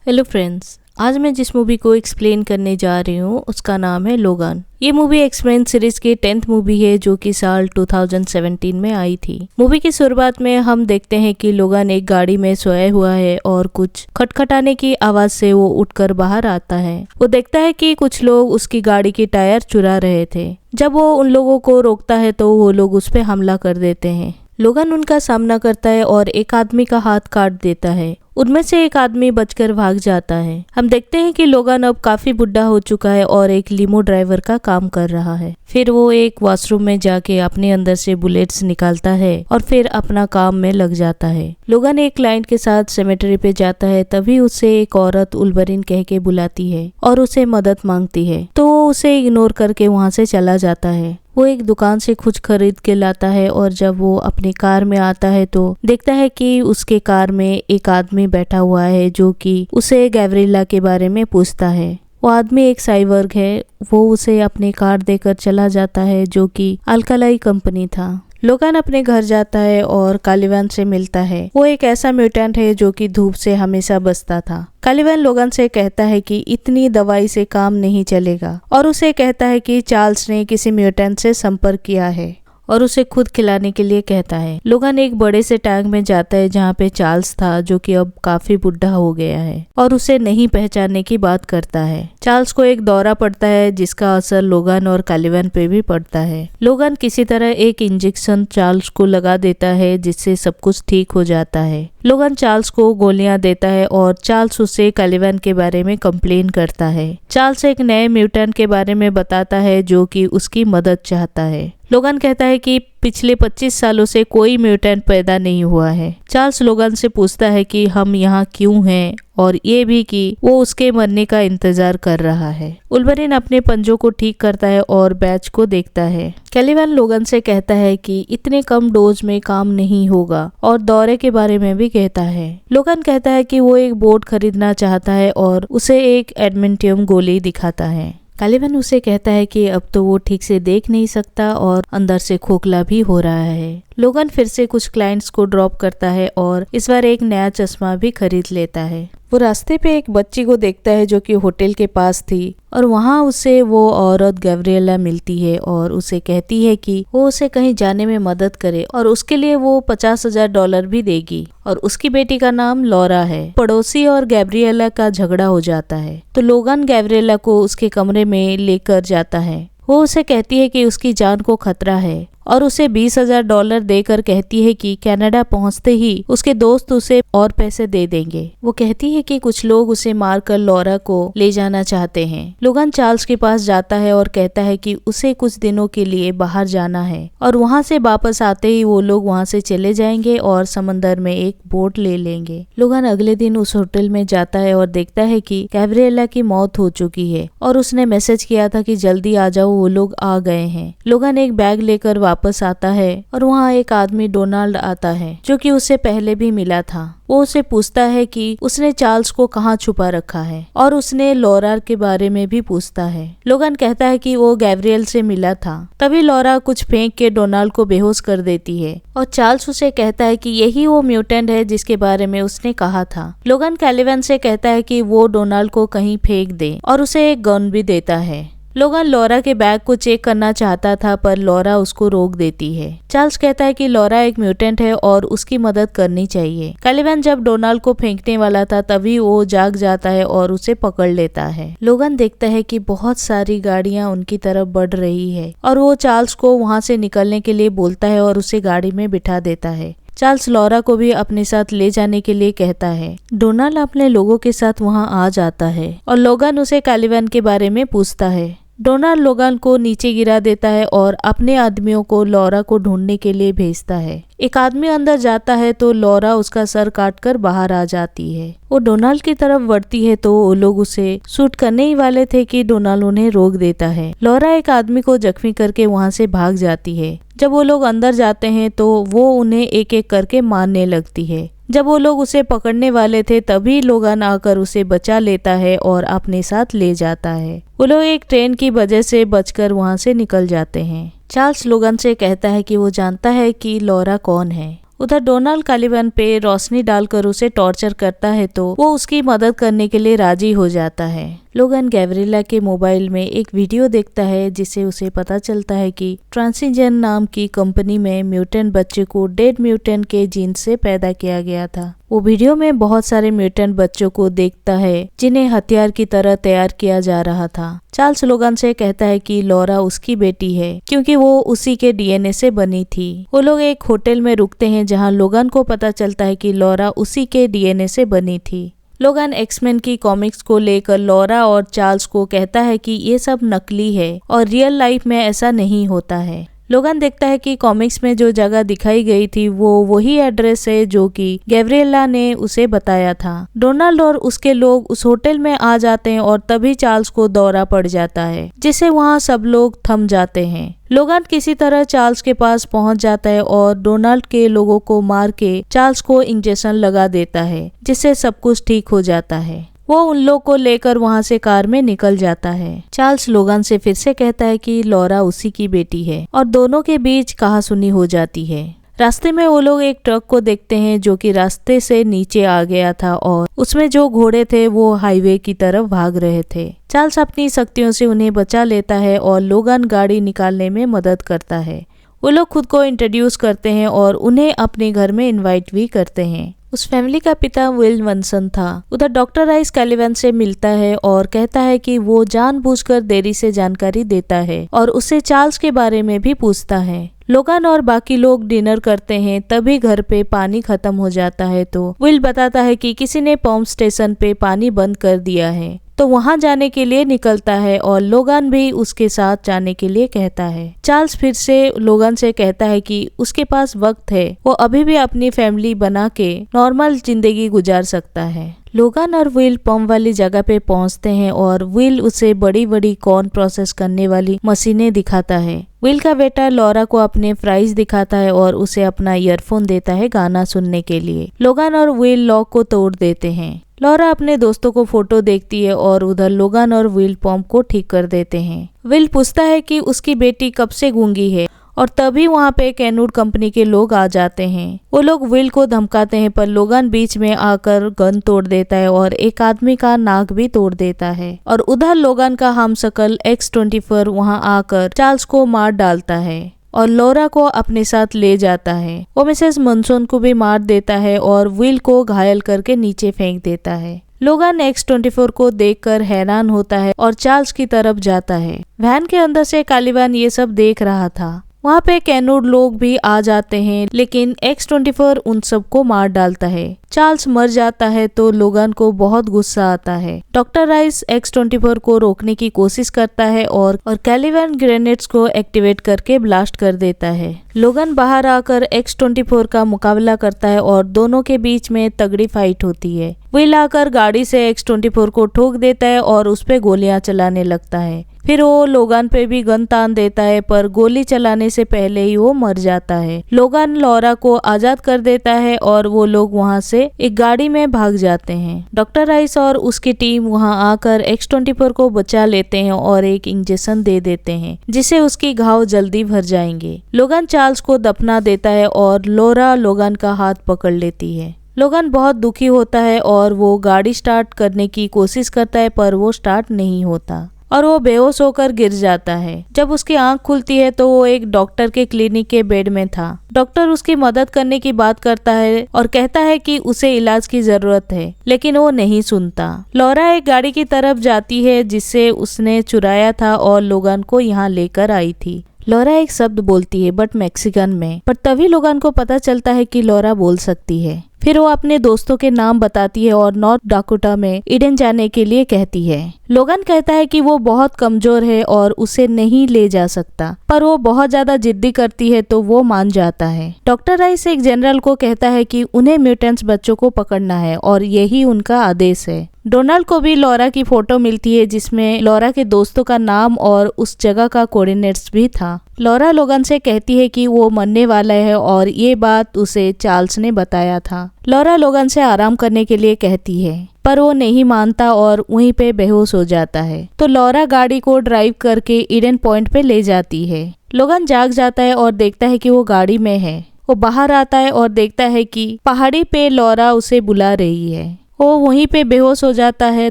Hello friends, आज मैं जिस मूवी को एक्सप्लेन करने जा रही हूँ उसका नाम है लोगान। ये मूवी एक्सप्लेन सीरीज की 10th मूवी है जो कि साल 2017 में आई थी। मूवी की शुरुआत में हम देखते हैं कि लोगान एक गाड़ी में सोया हुआ है और कुछ खटखटाने की आवाज से वो उठकर बाहर आता है। वो देखता है कि कुछ लोग उसकी गाड़ी की टायर चुरा रहे थे। जब वो उन लोगों को रोकता है तो वो लोग उस पर हमला कर देते हैं। लोगान उनका सामना करता है और एक आदमी का हाथ काट देता है। उनमें से एक आदमी बचकर भाग जाता है। हम देखते हैं कि लोगान अब काफी बुढ़ा हो चुका है और एक लिमो ड्राइवर का काम कर रहा है। फिर वो एक वॉशरूम में जाके अपने अंदर से बुलेट्स निकालता है और फिर अपना काम में लग जाता है। लोगान एक क्लाइंट के साथ सेमेटरी पे जाता है, तभी उसे एक औरत उल्वरिन कह के बुलाती है और उसे मदद मांगती है, तो वो उसे इग्नोर करके वहाँ से चला जाता है। वो एक दुकान से कुछ खरीद के लाता है और जब वो अपनी कार में आता है तो देखता है कि उसके कार में एक आदमी बैठा हुआ है जो कि उसे गैब्रिएला के बारे में पूछता है। वो आदमी एक साइबर्ग है। वो उसे अपनी कार देकर चला जाता है जो कि अल्कालाई कंपनी था। लोगान अपने घर जाता है और कालीवान से मिलता है। वो एक ऐसा म्यूटेंट है जो कि धूप से हमेशा बचता था। कालीवान लोगान से कहता है कि इतनी दवाई से काम नहीं चलेगा और उसे कहता है कि चार्ल्स ने किसी म्यूटेंट से संपर्क किया है और उसे खुद खिलाने के लिए कहता है। लोगान एक बड़े से टैंक में जाता है जहाँ पे चार्ल्स था जो कि अब काफी बुढ़ा हो गया है और उसे नहीं पहचानने की बात करता है। चार्ल्स को एक दौरा पड़ता है जिसका असर लोगान और कालीवान पे भी पड़ता है। लोगान किसी तरह एक इंजेक्शन चार्ल्स को लगा देता है जिससे सब कुछ ठीक हो जाता है। लोगान चार्ल्स को गोलियां देता है और चार्ल्स उसे कालीवान के बारे में कंप्लेन करता है। चार्ल्स एक नए म्यूटेंट के बारे में बताता है जो कि उसकी मदद चाहता है। लोगान कहता है कि पिछले 25 सालों से कोई म्यूटेंट पैदा नहीं हुआ है। चार्ल्स लोगान से पूछता है कि हम यहाँ क्यों हैं और ये भी कि वो उसके मरने का इंतजार कर रहा है। उल्वरिन अपने पंजों को ठीक करता है और बैच को देखता है। कालीवान लोगान से कहता है कि इतने कम डोज में काम नहीं होगा और दौरे के बारे में भी कहता है। लोगान कहता है कि वो एक बोट खरीदना चाहता है और उसे एक एडमेंटियम गोली दिखाता है। कालीवान उसे कहता है कि अब तो वो ठीक से देख नहीं सकता और अंदर से खोखला भी हो रहा है। लोगान फिर से कुछ क्लाइंट्स को ड्रॉप करता है और इस बार एक नया चश्मा भी खरीद लेता है। वो रास्ते पे एक बच्ची को देखता है जो कि होटल के पास थी और वहाँ उसे वो औरत गैब्रिएला मिलती है और उसे कहती है कि वो उसे कहीं जाने में मदद करे और उसके लिए वो $50,000 भी देगी और उसकी बेटी का नाम लॉरा है। पड़ोसी और गैब्रिएला का झगड़ा हो जाता है तो लोगान गैब्रिएला को उसके कमरे में लेकर जाता है। वो उसे कहती है कि उसकी जान को खतरा है और उसे $20,000 देकर कहती है कि कनाडा पहुंचते ही उसके दोस्त उसे और पैसे दे देंगे। वो कहती है कि कुछ लोग उसे मारकर लॉरा को ले जाना चाहते हैं। लोगान चार्ल्स के पास जाता है और कहता है कि उसे कुछ दिनों के लिए बाहर जाना है और वहां से वापस आते ही वो लोग वहां से चले जाएंगे और समंदर में एक बोट ले लेंगे। लोगान अगले दिन उस होटल में जाता है और देखता है कि गैब्रिएला की मौत हो चुकी है और उसने मैसेज किया था कि जल्दी आ जाओ, वो लोग आ गए हैं। लोगान एक बैग लेकर वापस आता है और वहाँ एक आदमी डोनाल्ड आता है जो कि उसे पहले भी मिला था। वो उसे पूछता है कि उसने चार्ल्स को कहाँ छुपा रखा है और उसने लॉरा के बारे में भी पूछता है। लोगान कहता है कि वो गैब्रिएल से मिला था। तभी लॉरा कुछ फेंक के डोनाल्ड को बेहोश कर देती है और चार्ल्स उसे कहता है कि यही वो म्यूटेंट है जिसके बारे में उसने कहा था। लोगान कालीवान से कहता है कि वो डोनाल्ड को कहीं फेंक दे और उसे एक गन भी देता है। लोगान लॉरा के बैग को चेक करना चाहता था पर लॉरा उसको रोक देती है। चार्ल्स कहता है कि लॉरा एक म्यूटेंट है और उसकी मदद करनी चाहिए। कालीवान जब डोनाल्ड को फेंकने वाला था तभी वो जाग जाता है और उसे पकड़ लेता है। लोगान देखता है कि बहुत सारी गाड़ियां उनकी तरफ बढ़ रही है और वो चार्ल्स को वहां से निकलने के लिए बोलता है और उसे गाड़ी में बिठा देता है। चार्ल्स लॉरा को भी अपने साथ ले जाने के लिए कहता है। डोनाल्ड अपने लोगों के साथ वहां आ जाता है और लोगान उसे कालीवान के बारे में पूछता है। डोनाल्ड लोगान को नीचे गिरा देता है और अपने आदमियों को लॉरा को ढूंढने के लिए भेजता है। एक आदमी अंदर जाता है तो लॉरा उसका सर काटकर बाहर आ जाती है। वो डोनाल्ड की तरफ बढ़ती है तो वो लोग उसे शूट करने ही वाले थे कि डोनाल्ड उन्हें रोक देता है। लॉरा एक आदमी को जख्मी करके वहां से भाग जाती है। जब वो लोग अंदर जाते हैं तो वो उन्हें एक एक करके मारने लगती है। जब वो लोग उसे पकड़ने वाले थे तभी लोगान आकर उसे बचा लेता है और अपने साथ ले जाता है। वो लोग एक ट्रेन की वजह से बचकर वहां से निकल जाते हैं। चार्ल्स लोगान से कहता है कि वो जानता है कि लॉरा कौन है उधर डोनाल्ड कालिबान पे रोशनी डालकर उसे टॉर्चर करता है तो वो उसकी मदद करने के लिए राजी हो जाता है। लोगन गैब्रिएला के मोबाइल में एक वीडियो देखता है जिससे उसे पता चलता है कि ट्रांसिजन नाम की कंपनी में म्यूटेंट बच्चे को डेड म्यूटेंट के जीन से पैदा किया गया था। वो वीडियो में बहुत सारे म्यूटेंट बच्चों को देखता है जिन्हें हथियार की तरह तैयार किया जा रहा था। चार्ल्स लोगन से कहता है कि लॉरा उसकी बेटी है क्योंकि वो उसी के डीएनए से बनी थी। वो लोग एक होटल में रुकते हैं जहां लोगन को पता चलता है कि लॉरा उसी के डीएनए से बनी थी। लोगन एक्समैन की कॉमिक्स को लेकर लॉरा और चार्ल्स को कहता है कि ये सब नकली है और रियल लाइफ में ऐसा नहीं होता है। लोगन देखता है कि कॉमिक्स में जो जगह दिखाई गई थी वो वही एड्रेस है जो कि गैब्रिएला ने उसे बताया था। डोनाल्ड और उसके लोग उस होटल में आ जाते हैं और तभी चार्ल्स को दौरा पड़ जाता है जिससे वहाँ सब लोग थम जाते हैं। लोगन किसी तरह चार्ल्स के पास पहुंच जाता है और डोनाल्ड के लोगों को मार के चार्ल्स को इंजेक्शन लगा देता है जिससे सब कुछ ठीक हो जाता है। वो उन लोग को लेकर वहां से कार में निकल जाता है। चार्ल्स लोगन से फिर से कहता है कि लॉरा उसी की बेटी है और दोनों के बीच कहासुनी हो जाती है। रास्ते में वो लोग एक ट्रक को देखते हैं जो कि रास्ते से नीचे आ गया था और उसमें जो घोड़े थे वो हाईवे की तरफ भाग रहे थे। चार्ल्स अपनी शक्तियों से उन्हें बचा लेता है और लोगन गाड़ी निकालने में मदद करता है। वो लोग खुद को इंट्रोड्यूस करते हैं और उन्हें अपने घर में इनवाइट भी करते हैं। उस फैमिली का पिता विल मनसन था। उधर डॉक्टर राइस कैलिवन से मिलता है और कहता है कि वो जानबूझकर देरी से जानकारी देता है और उससे चार्ल्स के बारे में भी पूछता है। लोगन और बाकी लोग डिनर करते हैं तभी घर पे पानी खत्म हो जाता है तो विल बताता है कि किसी ने पंप स्टेशन पे पानी बंद कर दिया है तो वहां जाने के लिए निकलता है और लोगन भी उसके साथ जाने के लिए कहता है। चार्ल्स फिर से लोगन से कहता है कि उसके पास वक्त है, वो अभी भी अपनी फैमिली बना के नॉर्मल जिंदगी गुजार सकता है। लोगन और विल पंप वाली जगह पे पहुंचते हैं और विल उसे बड़ी बड़ी कॉर्न प्रोसेस करने वाली मशीनें दिखाता है। विल का बेटा लॉरा को अपने फ्राइज दिखाता है और उसे अपना ईयरफोन देता है गाना सुनने के लिए। लोगन और विल लॉक को तोड़ देते हैं। लॉरा अपने दोस्तों को फोटो देखती है और उधर लोगन और विल पंप को ठीक कर देते हैं। विल पूछता है कि उसकी बेटी कब से गूंगी है और तभी वहाँ पे कैनवुड कंपनी के लोग आ जाते हैं। वो लोग विल को धमकाते हैं पर लोगन बीच में आकर गन तोड़ देता है और एक आदमी का नाक भी तोड़ देता है और उधर लोगन का हमशक्ल X-24 वहाँ आकर चार्ल्स को मार डालता है और लॉरा को अपने साथ ले जाता है। वो मिसेस मनसन को भी मार देता है और विल को घायल करके नीचे फेंक देता है। लोगन X-24 को देखकर हैरान होता है और चार्ल्स की तरफ जाता है। वैन के अंदर से कालिबान ये सब देख रहा था। वहाँ पे कैनवुड लोग भी आ जाते हैं लेकिन X-24 उन सबको मार डालता है। चार्ल्स मर जाता है तो लोगन को बहुत गुस्सा आता है। डॉक्टर राइस X-24 को रोकने की कोशिश करता है और कैलिबान ग्रेनेड्स को एक्टिवेट करके ब्लास्ट कर देता है। लोगन बाहर आकर X-24 का मुकाबला करता है और दोनों के बीच में तगड़ी फाइट होती है। विल आकर गाड़ी से X-24 को ठोक देता है और उस पे गोलियां चलाने लगता है। फिर वो लोगन पे भी गन तान देता है पर गोली चलाने से पहले ही वो मर जाता है। लोगन लॉरा को आजाद कर देता है और वो लोग वहाँ से एक गाड़ी में भाग जाते हैं। डॉक्टर राइस और उसकी टीम वहाँ आकर X-24 को बचा लेते हैं और एक इंजेक्शन दे देते हैं जिससे उसकी घाव जल्दी भर जाएंगे। लोगन चार्ल्स को दफना देता है और लॉरा लोगन का हाथ पकड़ लेती है। लोगन बहुत दुखी होता है और वो गाड़ी स्टार्ट करने की कोशिश करता है पर वो स्टार्ट नहीं होता और वो बेहोश होकर गिर जाता है। जब उसकी आंख खुलती है तो वो एक डॉक्टर के क्लिनिक के बेड में था। डॉक्टर उसकी मदद करने की बात करता है और कहता है कि उसे इलाज की जरूरत है लेकिन वो नहीं सुनता। लॉरा एक गाड़ी की तरफ जाती है जिससे उसने चुराया था और लोगन को यहाँ लेकर आई थी। लॉरा एक शब्द बोलती है बट मैक्सिकन में, पर तभी लोगन को पता चलता है कि लॉरा बोल सकती है। फिर वो अपने दोस्तों के नाम बताती है और नॉर्थ डाकोटा में ईडन जाने के लिए कहती है। लोगन कहता है कि वो बहुत कमजोर है और उसे नहीं ले जा सकता, पर वो बहुत ज्यादा जिद्दी करती है तो वो मान जाता है। डॉक्टर राइस एक जनरल को कहता है कि उन्हें म्यूटेंट्स बच्चों को पकड़ना है और यही उनका आदेश है। डोनाल्ड को भी लॉरा की फोटो मिलती है जिसमें लॉरा के दोस्तों का नाम और उस जगह का कोऑर्डिनेट्स भी था। लॉरा लोगन से कहती है कि वो मरने वाला है और ये बात उसे चार्ल्स ने बताया था। लॉरा लोगन से आराम करने के लिए कहती है पर वो नहीं मानता और वहीं पे बेहोश हो जाता है। तो लॉरा गाड़ी को ड्राइव करके ईडन पॉइंट पे ले जाती है। लोगन जाग जाता है और देखता है कि वो गाड़ी में है। वो बाहर आता है और देखता है कि पहाड़ी पे लॉरा उसे बुला रही है। वो वहीं पे बेहोश हो जाता है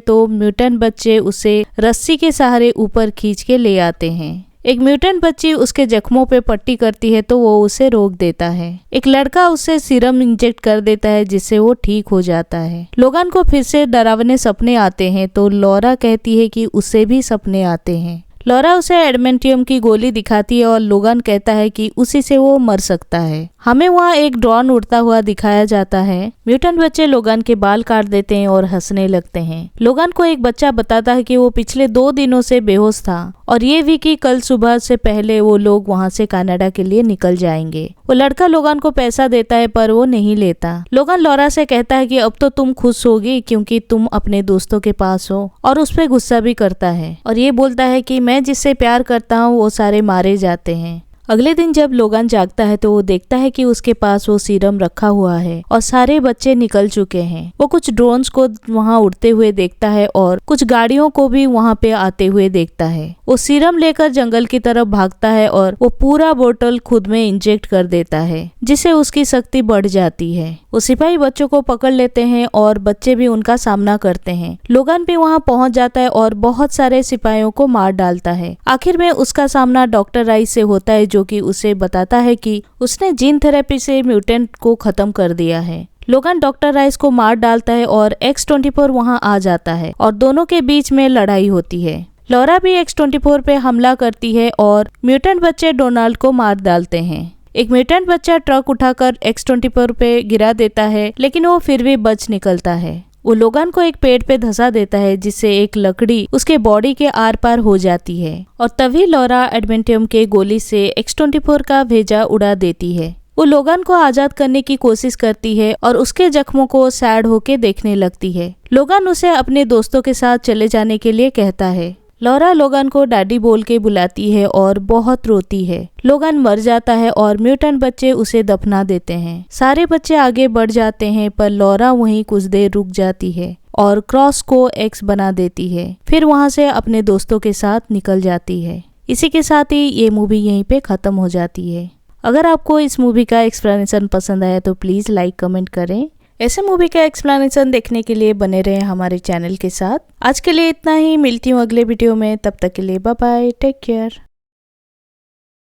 तो म्यूटेंट बच्चे उसे रस्सी के सहारे ऊपर खींच के ले आते हैं। एक म्यूटेंट बच्ची उसके जख्मों पे पट्टी करती है तो वो उसे रोक देता है। एक लड़का उसे सीरम इंजेक्ट कर देता है जिससे वो ठीक हो जाता है। लोगान को फिर से डरावने सपने आते हैं तो लॉरा कहती है कि उसे भी सपने आते हैं। लॉरा उसे एडमेंटियम की गोली दिखाती है और लोगान कहता है कि उसी से वो मर सकता है। हमें वहाँ एक ड्रोन उड़ता हुआ दिखाया जाता है। म्यूटेंट बच्चे लोगान के बाल काट देते हैं और हंसने लगते हैं। लोगान को एक बच्चा बताता है कि वो पिछले 2 दिनों से बेहोश था और ये भी कि कल सुबह से पहले वो लोग वहाँ से कनाडा के लिए निकल जाएंगे। वो लड़का लोगान को पैसा देता है पर वो नहीं लेता। लोगान लॉरा से कहता है कि अब तो तुम खुश होगी क्योंकि तुम अपने दोस्तों के पास हो, और उस पर गुस्सा भी करता है और ये बोलता है कि मैं जिससे प्यार करता हूँ वो सारे मारे जाते हैं। अगले दिन जब लोगान जागता है तो वो देखता है कि उसके पास वो सीरम रखा हुआ है और सारे बच्चे निकल चुके हैं। वो कुछ ड्रोन्स को वहाँ उड़ते हुए देखता है और कुछ गाड़ियों को भी वहाँ पे आते हुए देखता है। वो सीरम लेकर जंगल की तरफ भागता है और वो पूरा बोतल खुद में इंजेक्ट कर देता है जिससे उसकी शक्ति बढ़ जाती है। वो सिपाही बच्चों को पकड़ लेते हैं और बच्चे भी उनका सामना करते हैं। लोगान भी वहाँ पहुँच जाता है और बहुत सारे सिपाहियों को मार डालता है। आखिर में उसका सामना डॉक्टर राइस से होता है जो कि उसे बताता है कि उसने जीन थेरेपी से म्यूटेंट को खत्म कर दिया है। लोगान डॉक्टर राइस को मार डालता है और X-24 वहाँ आ जाता है और दोनों के बीच में लड़ाई होती है। लॉरा भी X-24 पे हमला करती है और म्यूटेंट बच्चे डोनाल्ड को मार डालते हैं। एक म्यूटेंट बच्चा ट्रक उठाकर X-24 पे गिरा देता है लेकिन वो फिर भी बच निकलता है। वो लोगान को एक पेड़ पे धंसा देता है जिससे एक लकड़ी उसके बॉडी के आर पार हो जाती है और तभी लॉरा एडमेंटियम के गोली से X-24 का भेजा उड़ा देती है। वो लोगान को आजाद करने की कोशिश करती है और उसके जख्मों को सैड होके देखने लगती है। लोगान उसे अपने दोस्तों के साथ चले जाने के लिए कहता है। लॉरा लोगान को डैडी बोल के बुलाती है और बहुत रोती है। लोगान मर जाता है और म्यूटेंट बच्चे उसे दफना देते हैं। सारे बच्चे आगे बढ़ जाते हैं पर लॉरा वहीं कुछ देर रुक जाती है और क्रॉस को X बना देती है। फिर वहां से अपने दोस्तों के साथ निकल जाती है। इसी के साथ ही ये मूवी यहीं पे खत्म हो जाती है। अगर आपको इस मूवी का एक्सप्लेनेशन पसंद आया तो प्लीज लाइक कमेंट करें। ऐसे मूवी का एक्सप्लेनेशन देखने के लिए बने रहे हमारे चैनल के साथ। आज के लिए इतना ही, मिलती हूँ अगले वीडियो में। तब तक के लिए बाय बाय, टेक केयर।